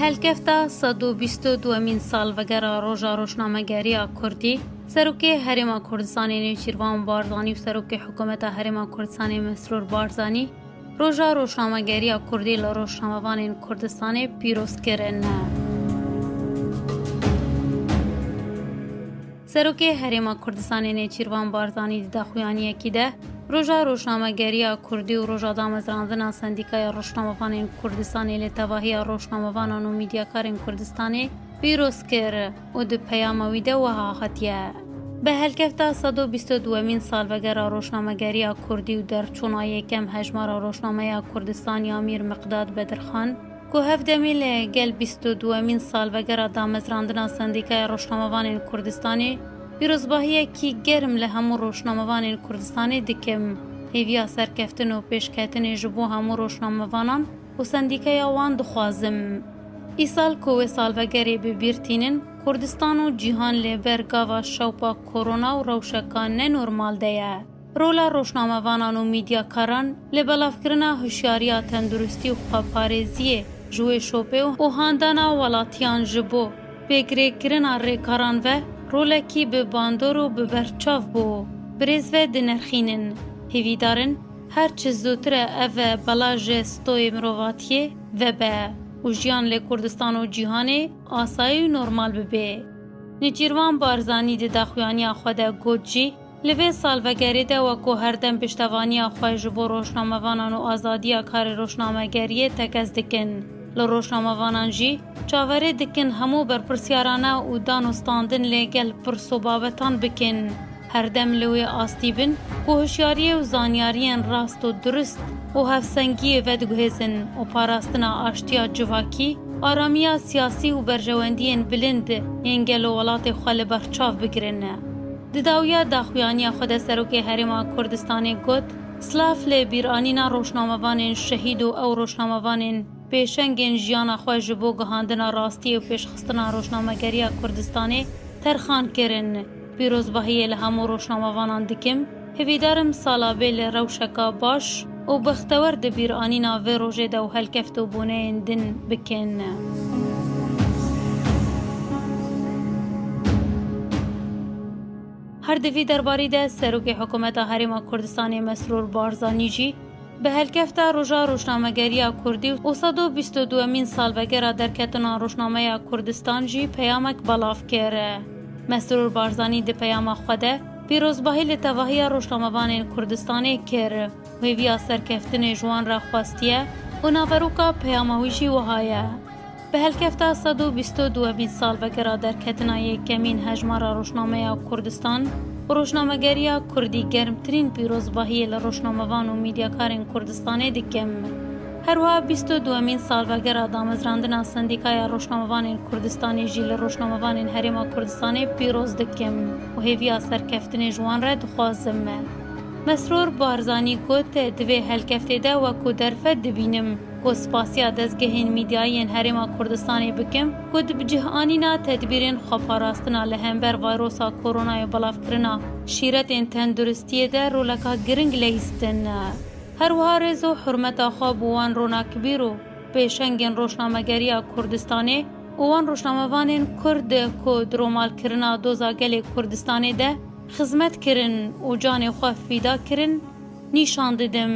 هلکفتا 122 سالوگرا روژا روشنامه‌گری‌یا کردی سروکی هرما کردستانی نیچیروان بارزانی و سروکی حکومت هرما کردستانی مسرور بارزانی روژا روشنامه‌گری‌یا کردی لروشنامه‌وان کردستانی پیروز کردن. سروکی هرما کردستانی نیچیروان بارزانی دخویانی کیده روژا روشنامه‌گری‌یا کردی و روژا دامزراندن سندیکای روشنامه‌وان کردستانی لتواهی روشنامه‌وانان و میدیاکاران کردستانی پیروز کرد و د پیامویده و هاتیه. به هلکفتا 122 سالوگرا روشنامه‌گری‌یا کردی و در چونای کم هجمار روشنامه کردستانی امیر مقداد بدرخان که 17 گل 22 سالوگرا دامزراندن سندیکای روشنامه‌وان کردستانی پیروزباهی کی گرم لهمو روشنامه‌وان کردستانی دکم هیویا سرکفتن و پیشکتن جبو همو روشنامه‌وانان و سندیکای آوان دخوازم. ای سال که سالوگری ببیرتینن کردستان و جیهان لبرگاوا شوپا کرونا و روشکان نورمال دیه. رولا روشنامه‌وانان و میدیاکاران لبلافکرنا هوشیاریا تندرستی و خواپارێزیê جوê şopê û handana welatiyan ji bo pêgirêkirina rêkaran ve rolekî bi bandor û bi berçav bû. Birêz ve dinirxînin. Hêvîdarin her çi zûtir e ev e bela ji stoyê mirovatiyê vebe û jiyan lê Kurdistan û cîhanê asayî û normal bibe. Nêçîrvan Barzanî di daxuyaniya xwe de got jî li vê salvegerê de wekû herdem piştevaniya xwe ji bo roşnamevanan û azadiya karê roşnamegeriyê tekez dikin. Li roşnamevanan jî çaverê dikin hemû berpirsyarane û danûstandin lê gel pirsobabetan bikin. Herdem li wê astî bin ku hişyariyê û zanyariyên rast û durist û hevsengiyê vediguhêzin û parastina aştiya civakî, aramiya siyasî û berjewendiyên bilind yên gelo welatê xwe li ber çav bigirin. Di dawiya daxuyaniya xwe de Serokê Herêma Kurdistanê got, silav lê bîranîna roşnamevanên şehîd û ew roşnamevanên pêşengên jiyana xwe ji bo gihandina rastiyê û pêşxistina roşnamegeriya Kurdistanê terxan kirin. Pîrozbahiyê li hemû roşnamevanan dikim, hêvîdarim sala bê li rewşeka baş û bextewer di bîranîna vê rojê de û helkeft û bûneyên din bikin. Her divî derbarî de Serokê Hikûmeta Herêma Kurdistanê Mesrûr Barzanî jî bi helkefta roja roşnamegeriya Kurdî û 122 salvegera derketina roşnameya Kurdistan jî peyamek belav kir. Mesrûr Barzanî di peyama xwe de pîrozbahî li tevahiya roşnamevanên Kurdistanê kir û hêviya serkeftinê ji wan re xwastiye û naveroka peyama wî jî wiha ye. Bi helkefta 122 salvegera derketina yekemîn hejmara roşnameya Kurdistan û roşnamegeriya Kurdî germtirîn pîrozbahiyê li roşnamevan û mîdyakarên Kurdistanê dikim. Her wiha 22 salvegera damezrandina sendîkaya roşnamevanên Kurdistanê jî li roşnamevanên Herêma Kurdistanê pîroz dikim û hêviya serkeftinê ji wan re dixwazim. Mesrûr Barzanî got di vê helkeftê de wekû derfet dibînim ku spasiya dezgehên mîdyayên Herêma Kurdistanê bikim ku di bicîhanîna tedbîrên xweparastina li hember vayrosa koronayê belavkirina şîretên tenduristiyê de roleka giring lehîstin. Her wiha rêz û hurmeta xwe bi wan ronakbîr û pêşengên roşnamegeriya Kurdistanê û wan roşnamevanên Kurd ku di romalkirina doza gelê Kurdistanê de xizmet kirin û canê xwe fîda kirin nîşan didim.